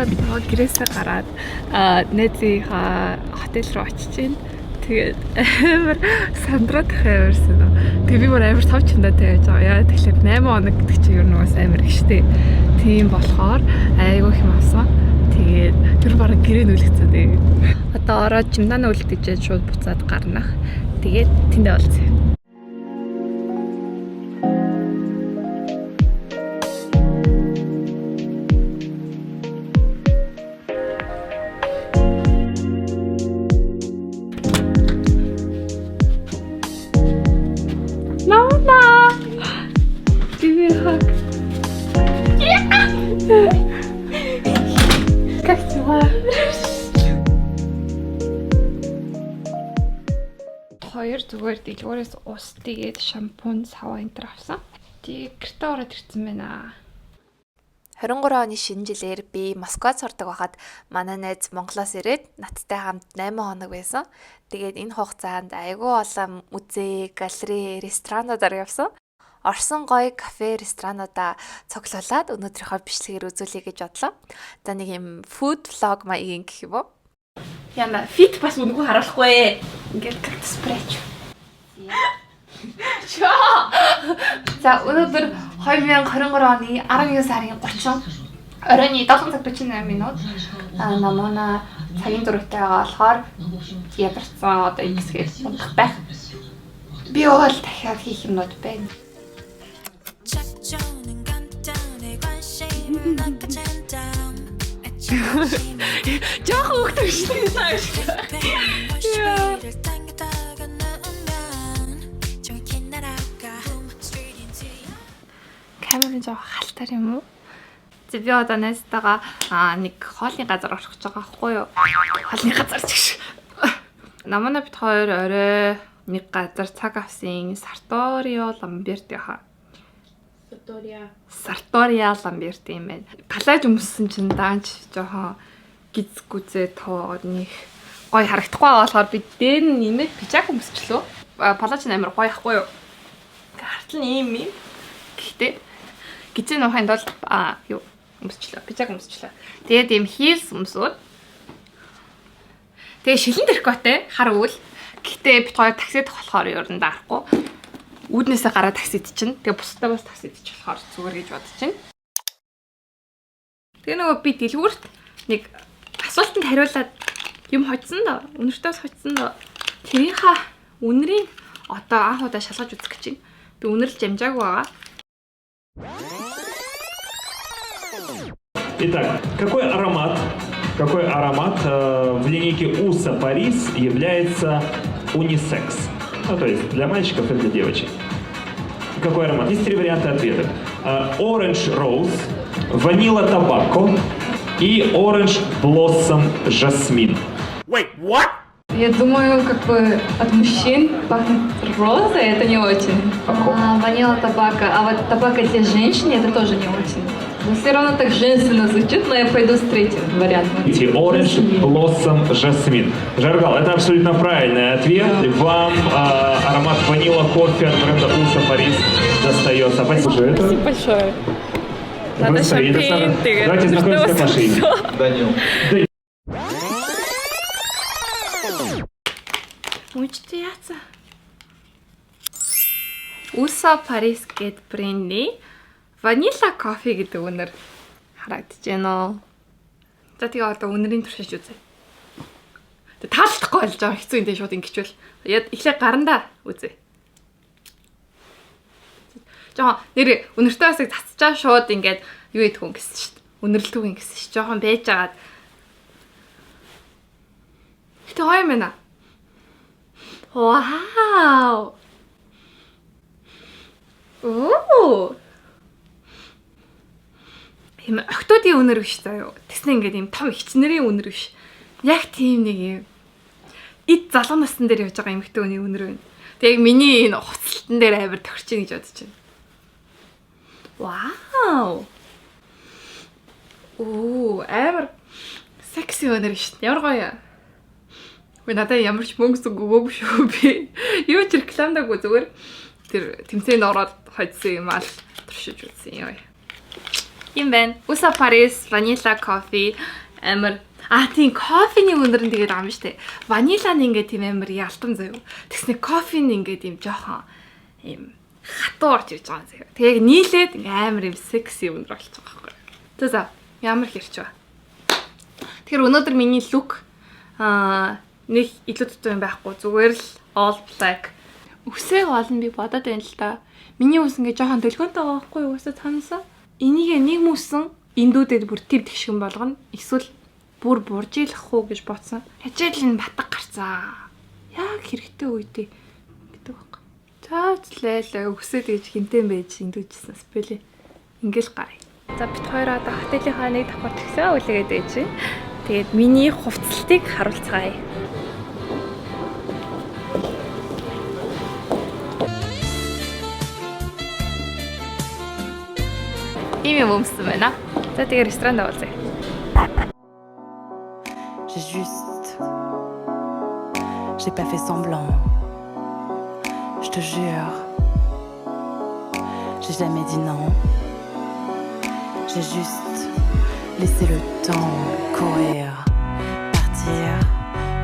сая би тоо гэрээсээ гараад найзынхаа хотел руу очиж байна. Тэгээд амар сандраад хайрсан. Тэгээ би бүр амар тав чандатай байж байгаа. Яа тэгэхээр 8 хоног гэдэг чинь ер нь бас амар их штэ. Тийм болохоор айгүй их авсан. Тэгээд тэр бараг гэрээ нүлгэцээ тэгээд одоо ороод чимдаана үлдчихэж шууд буцаад гарнах. Тэгээд тэндээ олцъя. Хоёр зүгээр дэлгүүрээс ус тэгээд шампунь, саваа энэ төр авсан. Тэгээд гэртээ ороод ирсэн байна. 23 оны шинэ жилээр би Москвад сурдаг байхад манай найз Монголоос ирээд надтай хамт 8 хоног байсан. Тэгээд энэ хугацаанд айгүй олон музей, галерей, ресторануудаар явсан. Орсон гоё кафе, ресторануудаа цуглуулад өнөөдрийнхөө бичлэгээр үзүүлье гэж бодлоо. За нэг юм food vlog маягийн гэх юм уу? Яна фит бас үнгүү харуулахгүй. Ингээд кактус спрейч. За өнөөдөр 2023 оны 19 сарын 30 оройн 7:48 минут намуна цагийн зурагтай байгаа болохоор ядарсан одоо энэ хэсгээр унтах байх. Би бол дахиад хийх юмнууд байна. Жах хөөхтэй шүү дээ. Камерын жоо халтар юм уу? Би одоо найзтайгаа нэг хоолны газар орох гэж байгаа байхгүй юу? Хоолны газар ч гэж. Намана бит хоёр орой нэг газар цаг авсан Sartorio Lamberti хаа. Sartoria Lamberti юм байна. Талайж өмссөн чинь даанч жоохон гизгүзээ тоо нэг гой харагдахгүй болохоор би дээр нь нэмээд пижак өмсчлөө. Палач амар гоё ахгүй юу? Хартал ийм юм. Гэхдээ гизээ нухайнд бол юу өмсчлөө. Пижак өмсчлөө. Тэгээд ийм хийлс өмсөөд. Тэгээ шилэн дэрхгүйтэй хар үйл. Гэхдээ бит хоёр таксид болохоор ер нь даарахгүй. Үүднээсээ гараад таксид чинь. Тэгээ бусдаа бас таксид ч болохоор зүгээр гэж бодож чинь. Тэгээ нөгөө би дэлгүүрт нэг асуултанд хариулаад юм хоцсон доо. Үнэртээ бас хоцсон доо. Тэрийнхаа үнэрийг одоо анх удаа шалгаж үзэх гэж байна. Би үнэрлж амжаагүй байгаа. Итак, какой аромат в линейке Уса Парис является унисекс? Ну, то есть для мальчиков и для девочек. Какой аромат? Есть 3 варианта ответов. Orange Rose, Vanilla Tobacco и Orange Blossom Jasmine. Wait, what? Я думаю, как бы от мужчин пахнет розой, это не очень. Ванила табака. А вот табака для женщин это тоже не очень. Но все равно так женственно звучит, но я пойду с третьим вариантом. Orange Blossom Jasmine. Жаргал, это абсолютно правильный ответ. Вам аромат ванила кофе от бренда Уса Парис достается. Спасибо. Спасибо большое. Надо шампейн. Давайте знакомимся с машиной. Данил. Мөчтэй яаца. Уса Парис гэд брендний ванила кофе гэдэг үнэр харагдаж байна. За тэгээ одоо үнэрийн туршиж үзье. Тэ таалдахгүй болж байгаа хэцүү энэ шууд ингэчвэл эхлээ гарандаа үзье. Жоо нэр үнэртэй басыг цацчаа шууд ингээд юу идэх хүн гэсэн шүү дээ. Үнэрлдэг юм гэсэн шүү. Жохон байж агаад. Гэтэ гоё юм байна. Вау. Оо. Ийм октодын үнэр биш заяа. Тэснэ ингээд ийм том ихчнэрийн үнэр биш. Яг тийм нэг юм. Эд залуу насны дээр явж байгаа эмэгтэй хүний үнэр байна. Тэгээ миний энэ хуцалтан дээр амар тохирч ийн гэж бодож байна. Вау. Оо, амар секси үнэр шүү дээ. Ямар гоё. Би надад ямар ч мөнгө өгөөгүй шүү би. Юу ч рекламдаагүй зүгээр тэр тэмцээнд ороод хоцсон юм аа туршиж үзсэн юм. Юм байна. Usa Paris vanilla coffee амар тийм кофений өндөр нь тэгээд байгаа юм шүү дээ. Ванила нь ингээд тийм амар ялтан заяа. Тэгснэ кофе нь ингээд юм жоохон юм хатуу орж ирж байгаа заяа. Тэгээд нийлээд амар юм секси өндөр болчих واخхой. За ямар хэрч ба. Тэгэхээр өнөөдөр миний лук нэг илүү дутуу юм байхгүй. Зүгээр л all black. Үсээ гол нь би бодоод байна л да. Миний үс ингээд жоохон төлгөөнтэй байгаа байхгүй юу? Үсээ цаанасаа. Энийг нэг мөсөн эндүүдэд бүр тив тэгшгэн болгоно. Эсвэл бүр буржийлах уу гэж бодсон. Хажаал энэ батг гарцаа. Яг хэрэгтэй үедээ гэдэг баг. Цаачлаа үсээ тэгж хинтэн байж эндүүжсэн спэлээ. Ингээл гарыг. За бит хоёроо одоо хотелийнхаа нэг давхар тэгсэн үлээгээд байж байна. Тэгээд миний хувцлтыг харуулцгаая. Ийм юм өмсөн байна. За тэгээ ресторанд явуулъя. J'ai pas fait semblant. Je te jure. J'ai jamais dit non. J'ai juste laissé le temps courir, partir,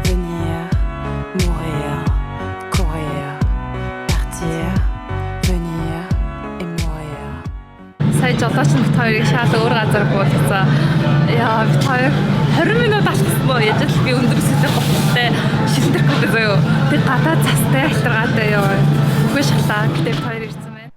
venir, mourir, courir, partir, venir et mourir. Сая жолооч бит хоёрыг шал өөр газар буулгацаа. Яа бит хоёр 20 минут алхсан боо. Яж л би өндөр өсөлтөй гоцтой шилдэх гэдэг заяа. Тэг гадаа цастай альтаргаатай ёо. Үгүй шалаа. Гэтэ бит хоёр ирсэн байна.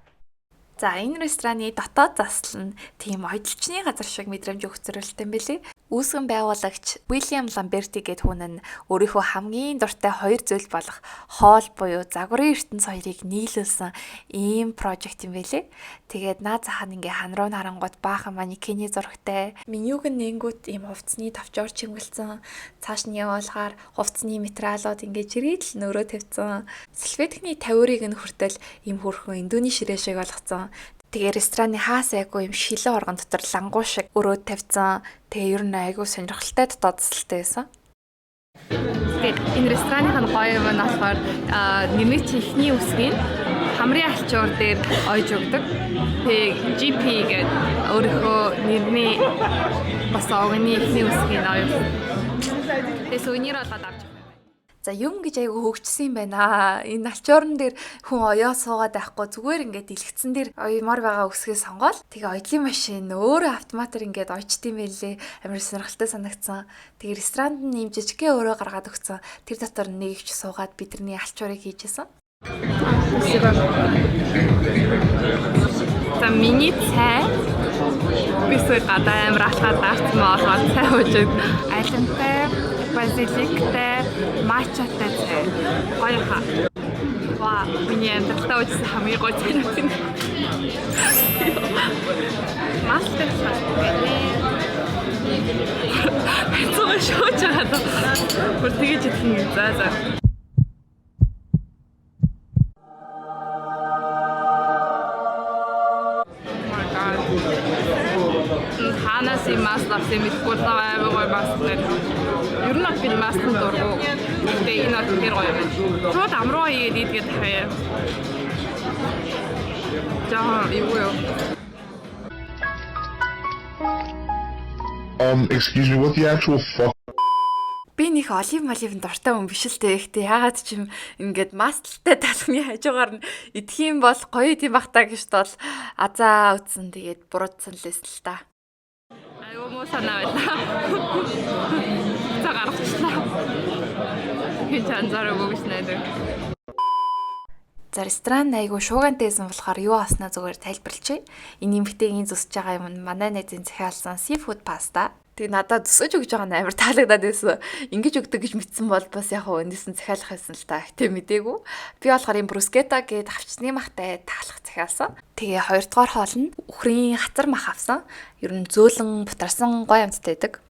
За энэ рестораны дотоод засал нь тийм ойдлчны газар шиг мэдрэмж өгцөрөлтэй юм билий. Үүсгэн байгуулагч Уильям Ламберти гэдэг хүн нь өөрийнхөө хамгийн дуртай хоёр зүйл болох хоол буюу загварын ертөнц хоёрыг нийлүүлсэн ийм прожект юм билий. Тэгээд наад зах нь ингээ хан руу харангууд баахан манекений зурагтай. Менюг нь нэнгүүт ийм хувцсны товчоор чимгэлсэн. Цааш нь явуулахаар хувцсны материалууд ингээ жирийдл нөрөө тавьсан. Салфеткны тавиурыг нь хүртэл ийм хөрхөн индүний ширээ шиг болгоцсон. Тэгээ рестораны хаас айгу юм шилэн оргон дотор лангуу шиг өрөөд тавьсан. Тэгээ ер нь айгу сонирхолтой дотоод засалтай байсан. Тэгээд энэ рестораныхаа гоё юм нь болохоор нэмэг чихний үсгийг хамрын алчуур дээр ойж өгдөг. Тэгээ GP гэдэг өөрийнхөө нэрний бас огны ихний үсгийг оёлсон. Тэгээ сувенир болоод авч. За юм гэж айгу хөгжсөн юм байна. Энэ алчуурн дээр хүн оёо суугаад байхгүй зүгээр ингээд дэлгэцэн дээр оёмор байгаа үсгээ сонгоол. Тэгээ оёдлын машин өөрөө автоматар ингээд ойчдсан байлээ. Амар сонирхолтой санагдсан. Тэгээ ресторанд нь юм жижигхэн өөрөө гаргаад өгсөн. Тэр дотор нэг их суугаад бидний алчуурыг хийжсэн. За миний цай бисээ гадаа амар алхаад гарцсан болохоор цай уужид айлантай базиликтай матчатай цай. Гоё хаа. Ваа, миний амталтаа уужсан хамгийн гоё цай нь. Мастер класс гэдэг. Зөв шоуч байгаа. Бүр тэгэж идэх юм за. Ханаас юм маслав сэмэхгүй байгаа гоё маслер. Ер нь би маслын дургу. Тэгээ энэ тэр гоё юм. Шууд амруу ийгээд идгээд хаяа. Жаа юу. Excuse me, what the actual fuck? Би нэг оливын дуртай хүн биш л дээ. Гэхдээ ягаад ч юм ингээд мастлтай талхны хажуугаар нь идэх юм бол гоё тийм бах та гэж бол азаа үтсэн тэгээд буруудсан лээс л та. Айгуу муу санаа байлаа. За гаргачлаа. Хин чанзараа бүгс найдаг. За ресторан айгу шуугантэйсэн болохоор юу аснаа зүгээр тайлбарлчихъя. Энэ эмэгтэйгийн зүсэж байгаа юм манай найзын захиалсан seafood pasta. Тэг надад зүсэж өгж байгаа нь амар таалагдаад байсан. Ингэж өгдөг гэж мэдсэн бол бас яг хөө энэсэн захиалах байсан л та. Гэтэ мдээгүй. Би болохоор юм bruschetta гээд хавчны махтай таалах захиалсан. Тэгээ хоёрдугаар хоол нь үхрийн хацар мах авсан. Ер нь зөөлөн бутарсан гоё амттай байдаг.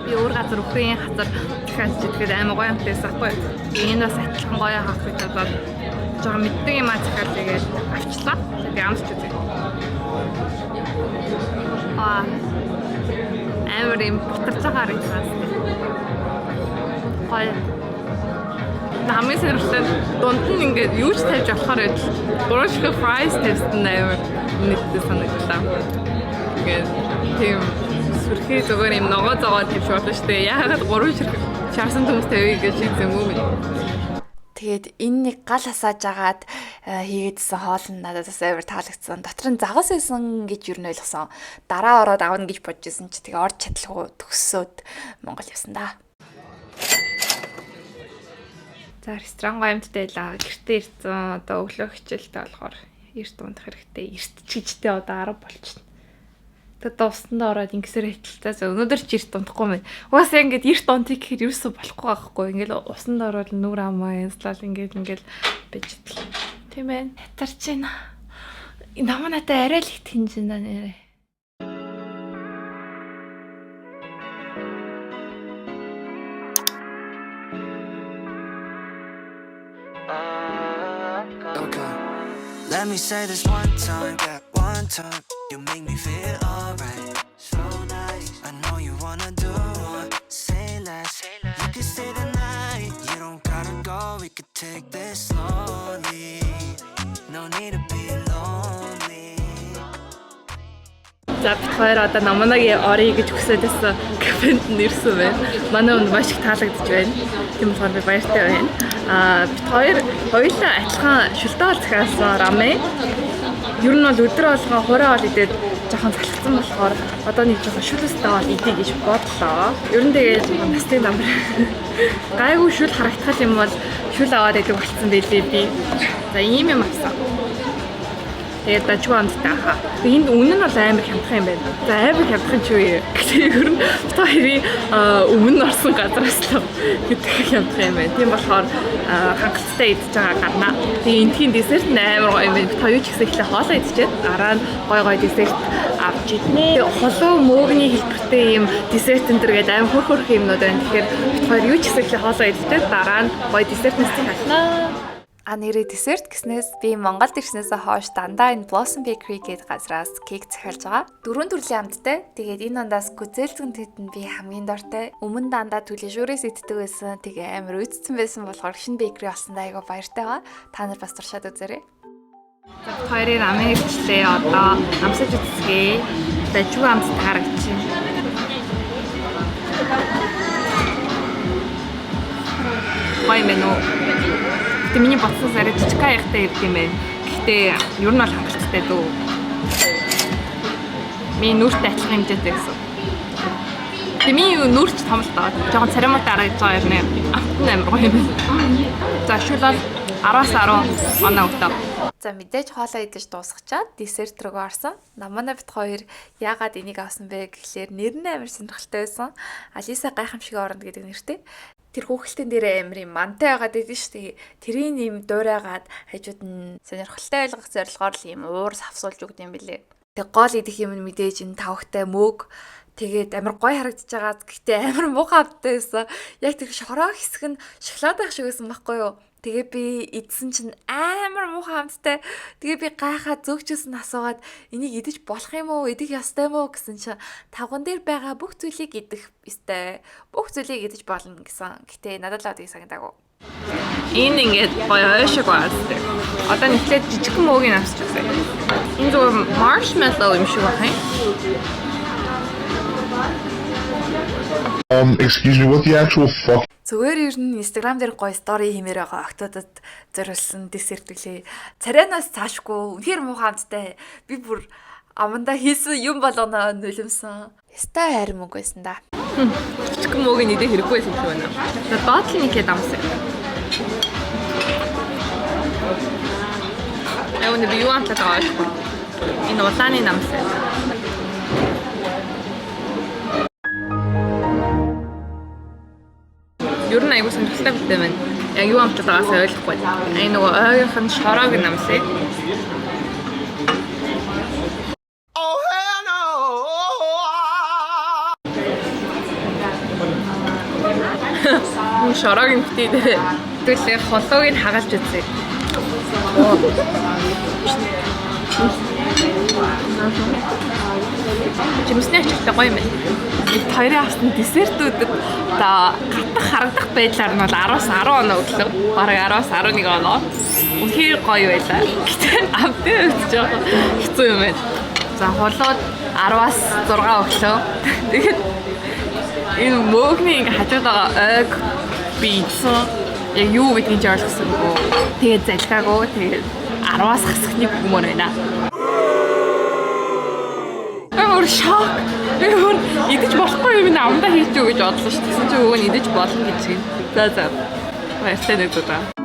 Би өөр газар үхрийн хацар захиалж идгээд амар гоё амттай байсан байхгүй. Энэ бас адилхан гоё хаах гэж бодоод жоохон мэддэг юм аа захиалъя гэж авчлаа. Тэгээ амсч үзье. Амар юм бутарч байгаа юм байна. Гоё. Хамгийн сэрэлтэй дунд нь ингээд юу ч тавьж болохоор гурван шиг fries тавьсан амар нэгтэй санагдлаа. ингээд тийм сүрхий зүгээр юм ногоо зогоод юм шиг болно шүү дээ. Яагаад 3 ширхэг шаарсан хүмүүс тавья гэж шийдсэн юм уу? Тэгээд энэ нэг гал хасааж агаад хийгээдсэн хоол нь надад бас амар таалагдсан. Дотор нь загас байсан гэж юу н ойлгосон. Дараа ороод авна гэж бодож исэн чи тэгээ орж чадлаггүй төгссөөд Монгол явсан да. За ресторан гомдтой лаа. Гэртээ ирсэн. Одоо өглөө хичээлтэй болохоор эрт унах хэрэгтэй. Эрт ч гэжтэй одоо 10 болчихно. Тэгээд уснаа ороод ингэсээр хэтэлтээс өнөөдөр ч эрт унтахгүй мэн. Угаасаа ингээд эрт унтыг гэхээр юусоо болохгүй байхгүй. Ингээд уснаа ороод нүр амаа инстал ингээд бэж идэл. Тийм ээ. Хятарч байна. Намаатай арай л их тэнж байна нэрээ. Let me say this one time, that one time. You make me feel alright, so nice. I know you wanna do one, say less. You can stay the night, you don't gotta go. We could take this slowly. No need to be lonely. За бид хоёр одоо Номоногийн орё гэж хүсэж байсан кафенд нэрсэн байна. Манай өнд маш их таалагдж байна. Тийм болохоор би баяртай байна. Бид хоёр хоёулаа адилхан шүлтээ бол захиалсан рамен. Ер нь бол өдөр болгон хураа бол идээд жоохон залхсан болохоор одоо нэг жоохон шүлэстэй бол идэх гэж бодлоо. Ер нь тэгээд жоохон насны намар. Гайгүй шүл харагдах юм бол шүл аваад идэх болцсон байлээ би. За ийм юм авсан. Тэгээд дажгүй амттай хаа. Энд үнэн нь бол амар хямдхан юм байна. За амар хямдхан ч үе. Гэхдээ ер нь та хоёрын өмнө орсон газраас л гэдэг хямдхан юм байна. Тийм болохоор хангалттай идэж байгаа гарна. Тэгээд эндхийн десерт амар гоё юм байна. Та юу ч гэсэн ихлэ хоолоо идчихэд дараа нь гоё десерт авч иднэ. Холоо мөөгний хэлбэртэй юм десерт энэ төр гэдэг амар хөрх юмнууд байна. Тэгэхээр та хоёр юу ч гэсэн ихлэ хоолоо идчихэд дараа нь гоё десертнээс халнаа. Нэрээ десерт гэснээс би Монголд ирснээсээ хойш дандаа энэ Blossom Bakery гэдэг газраас кек захиалж байгаа. 4 төрлийн амттай. Тэгээд энэ ондоос гүзээлзэн тэтэнд би хамгийн дортой. Өмнө дандаа түлэшүүрээс иддэг байсан. Тэгээ амар үйдсэн байсан болохоор шинэ бейкери болсондоо айгаа баяртай байгаа. Та нар бас туршаад үзээрэй. За хоёрын рамен хэлээ одоо амсаж үзье. Дажгүй амт таарагч. Бай меню. Гэтэ миний бодсон сарай жижиг хаяхтай ирд юм байна. Гэхдээ ер нь бол хангалттай дөө. Миний нүртэй адилхан хэмжээтэй гэсэн. Гэтэ миний нүрч том л таа. Жохон царамтай харагдаж байгаа юм нэ. Амтны амар гоё юм байна. За шүл бол 10-аас 10 оноо өгтөө. За мэдээж хоолоо идэж дуусгачаад десерт рүү орсон. Намана бит хоёр яагаад энийг авсан бэ гэхлээр нэр нь амар сонирхолтой байсан. Алиса гайхамшиг оронд гэдэг нэртэй. Тэр хүүхэлтэн дээр амар юм мантай байгаад байдсан шүү дээ. Тэрийн юм дуурайгаад хажууд нь сонирхолтой ойлгох зорилгоор л юм уур савсуулж өгд юм билээ. Тэг гол идэх юм нь мэдээж энэ тавхтай мөг тэгээд амар гоё харагдаж байгаа. Гэхдээ амар муухай автай байсан. Яг тэр шороо хэсэг нь шоколад байх шиг байсан байхгүй юу? Тэгээ би идсэн чинь амар муухай амттай. Тэгээ би гайхаад зөөгчөөс нь асуугаад энийг идэж болох юм уу? Идэх ёстой юм уу гэсэн чинь тавган дээр байгаа бүх зүйлийг идэх ёстой. Бүх зүйлийг идэж болно гэсэн. Гэтэ надад л одыг санагдаагүй. Энэ ингээд гоё ойшиг байгаастай. Одоо нэхлээд жижигхэн мөөгийг авч үзье. Энэ зөв marshmallow юм шиг байна. Excuse me, what the actual fuck? Зүгээр ер нь Instagram дээр гоё стори хиймээр байгаа октодод зориулсан десерт үлээ. Царайнаас цаашгүй үнэхээр муухай амттай. Би бүр аманда хийсэн юм болгоно нулимсан. Ястай хайр мөнгө байсан да. Жижигхэн мөөгийг идэх хэрэггүй байсан юм байна. За ботлын нэгэд амсан. Эвэн би юу амтлаад байгаа юм. Энэ улааны намсан. Ер нь айгуу сонирхолтой битэй байна. Яг юу амтлаад байгаасаа ойлгохгүй. Энэ нөгөө ойгийнх нь шороог намсыг. Oh hell no! Шороог нь битээ дээр. Тэгвэл холоог нь хагалж үзье. Жимсний ачаалтай гоё юм байна. Бид хоёрын авсан десертүүдэд одоо гатах харагдах байдлаар нь бол 10-аас 10 оноо өглөө. Бараг 10-аас 11 оноо. Үнэхээр гоё байлаа. Гэтэ амттай өгч жоохон хэцүү юм байна. За хулууд 10-аас 6 өглөө. Тэгээд энэ мөөгний ингээ хажууд байгаа ойг бийцэн яг юу гэдгийг ч ойлгосонгүй. Тэгээд залхаагүй. Тэгээд 10-аас хасахны гүмөр байна. Өөр шок. Өөр идэж болохгүй юм амдаа хийж өгөө гэж бодлоо шүү дээ. Тэгсэн чинь өвөө нь идэж болно гэж юм. За. Баяртай нэг удаа.